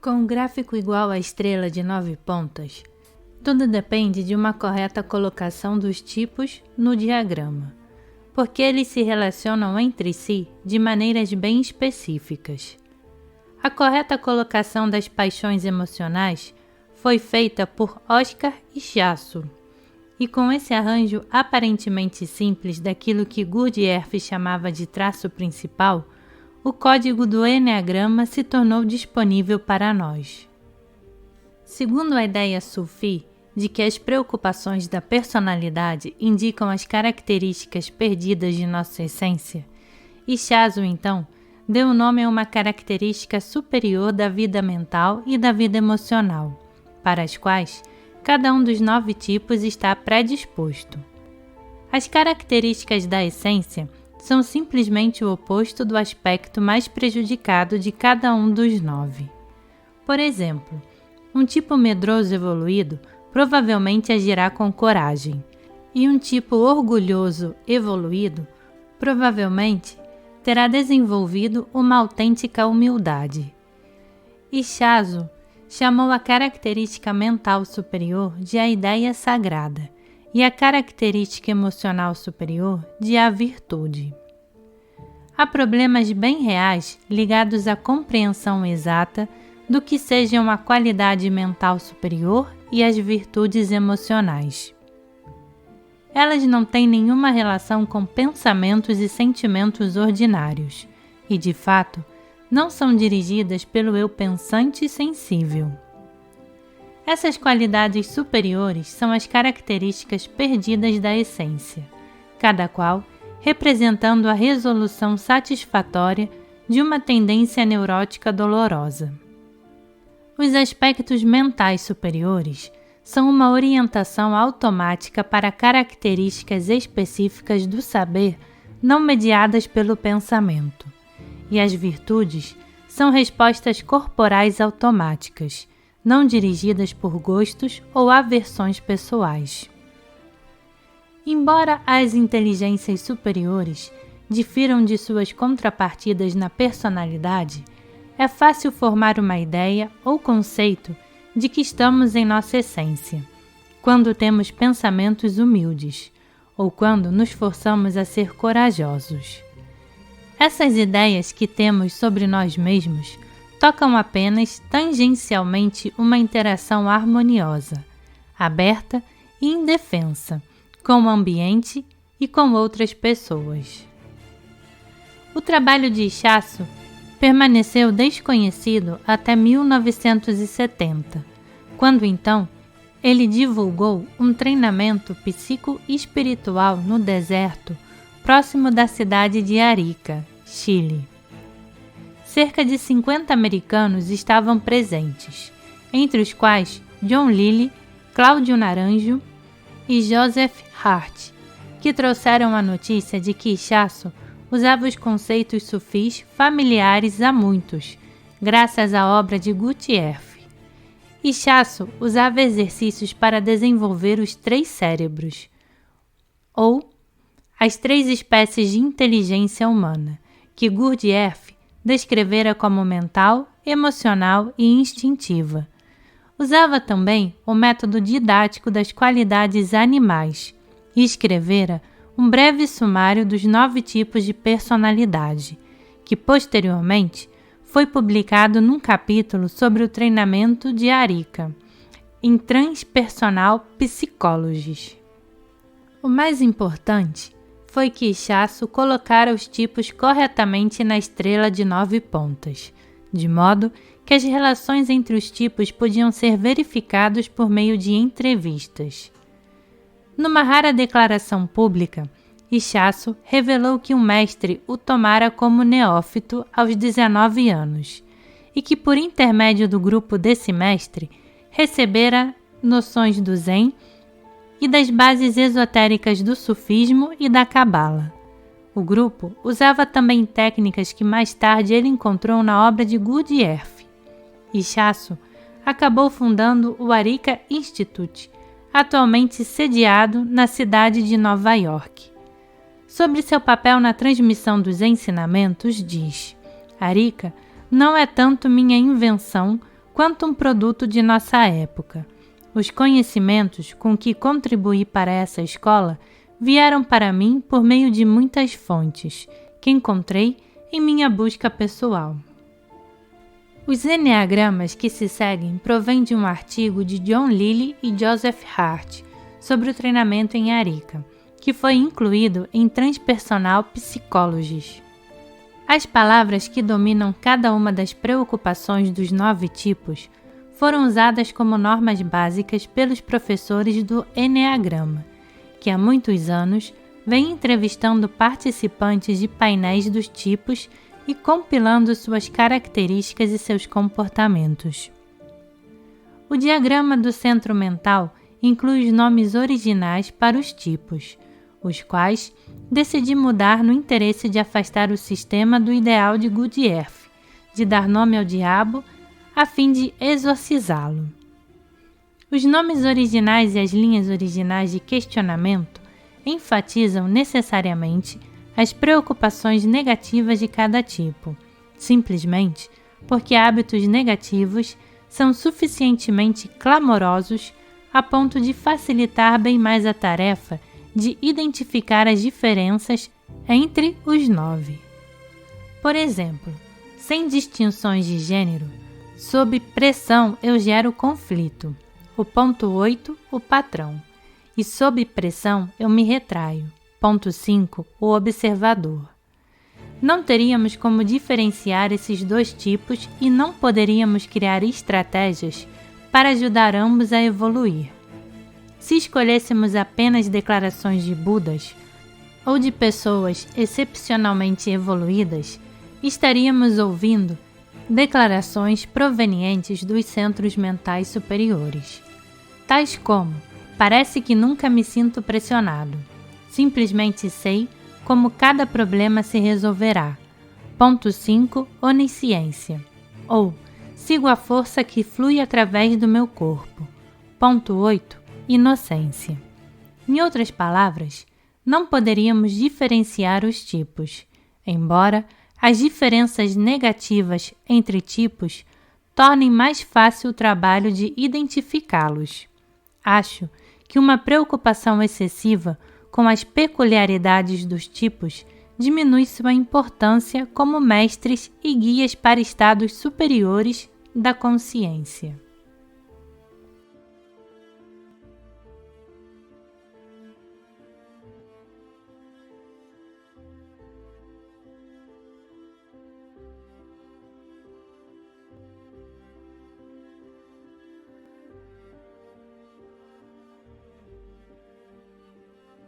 Com um gráfico igual à estrela de 9 pontas, tudo depende de uma correta colocação dos tipos no diagrama, porque eles se relacionam entre si de maneiras bem específicas. A correta colocação das paixões emocionais foi feita por Oscar Ichaço, e com esse arranjo aparentemente simples daquilo que Gurdjieff chamava de traço principal, o código do Eneagrama se tornou disponível para nós. Segundo a ideia sufi de que as preocupações da personalidade indicam as características perdidas de nossa essência, Ichaço, então, deu o nome a uma característica superior da vida mental e da vida emocional, para as quais cada um dos 9 tipos está predisposto. As características da essência são simplesmente o oposto do aspecto mais prejudicado de cada um dos 9. Por exemplo, um tipo medroso evoluído provavelmente agirá com coragem, e um tipo orgulhoso evoluído provavelmente terá desenvolvido uma autêntica humildade. Ichaço chamou a característica mental superior de a ideia sagrada e a característica emocional superior de a virtude. Há problemas bem reais ligados à compreensão exata do que sejam a qualidade mental superior e as virtudes emocionais. Elas não têm nenhuma relação com pensamentos e sentimentos ordinários e, de fato, não são dirigidas pelo eu pensante e sensível. Essas qualidades superiores são as características perdidas da essência, cada qual representando a resolução satisfatória de uma tendência neurótica dolorosa. Os aspectos mentais superiores são uma orientação automática para características específicas do saber não mediadas pelo pensamento, e as virtudes são respostas corporais automáticas, não dirigidas por gostos ou aversões pessoais. Embora as inteligências superiores difiram de suas contrapartidas na personalidade, é fácil formar uma ideia ou conceito de que estamos em nossa essência, quando temos pensamentos humildes, ou quando nos forçamos a ser corajosos. Essas ideias que temos sobre nós mesmos tocam apenas tangencialmente uma interação harmoniosa, aberta e indefensa com o ambiente e com outras pessoas. O trabalho de Ichaço permaneceu desconhecido até 1970, quando então ele divulgou um treinamento psico-espiritual no deserto próximo da cidade de Arica, Chile. Cerca de 50 americanos estavam presentes, entre os quais John Lilly, Cláudio Naranjo e Joseph Hart, que trouxeram a notícia de que Ichaço usava os conceitos sufis familiares a muitos, graças à obra de Gurdjieff. Ichaço usava exercícios para desenvolver os 3 cérebros, ou as 3 espécies de inteligência humana, que Gurdjieff descrevera como mental, emocional e instintiva. Usava também o método didático das qualidades animais e escrevera um breve sumário dos 9 tipos de personalidade, que posteriormente foi publicado num capítulo sobre o treinamento de Arica, em Transpersonal Psychology. O mais importante foi que Ichaço colocara os tipos corretamente na estrela de 9 pontas, de modo que as relações entre os tipos podiam ser verificados por meio de entrevistas. Numa rara declaração pública, Ichaço revelou que um mestre o tomara como neófito aos 19 anos e que, por intermédio do grupo desse mestre, recebera noções do Zen e das bases esotéricas do sufismo e da cabala. O grupo usava também técnicas que mais tarde ele encontrou na obra de Gurdjieff. Ichaço acabou fundando o Arica Institute, atualmente sediado na cidade de Nova York. Sobre seu papel na transmissão dos ensinamentos, diz: Arica não é tanto minha invenção quanto um produto de nossa época. Os conhecimentos com que contribuí para essa escola vieram para mim por meio de muitas fontes, que encontrei em minha busca pessoal. Os eneagramas que se seguem provêm de um artigo de John Lilly e Joseph Hart sobre o treinamento em Arica, que foi incluído em Transpersonal Psychology. As palavras que dominam cada uma das preocupações dos 9 tipos foram usadas como normas básicas pelos professores do Eneagrama, que há muitos anos vem entrevistando participantes de painéis dos tipos e compilando suas características e seus comportamentos. O diagrama do centro mental inclui os nomes originais para os tipos, os quais decidi mudar no interesse de afastar o sistema do ideal de Gurdjieff, de dar nome ao diabo, a fim de exorcizá-lo. Os nomes originais e as linhas originais de questionamento enfatizam necessariamente as preocupações negativas de cada tipo, simplesmente porque hábitos negativos são suficientemente clamorosos a ponto de facilitar bem mais a tarefa de identificar as diferenças entre os 9. Por exemplo, sem distinções de gênero, sob pressão eu gero conflito, o ponto 8, o patrão, e sob pressão eu me retraio, ponto 5, o observador. Não teríamos como diferenciar esses dois tipos e não poderíamos criar estratégias para ajudar ambos a evoluir. Se escolhêssemos apenas declarações de Budas ou de pessoas excepcionalmente evoluídas, estaríamos ouvindo declarações provenientes dos centros mentais superiores, tais como: parece que nunca me sinto pressionado, simplesmente sei como cada problema se resolverá, ponto 5, onisciência, ou sigo a força que flui através do meu corpo, ponto 8, inocência. Em outras palavras, não poderíamos diferenciar os tipos, embora as diferenças negativas entre tipos tornem mais fácil o trabalho de identificá-los. Acho que uma preocupação excessiva com as peculiaridades dos tipos diminui sua importância como mestres e guias para estados superiores da consciência.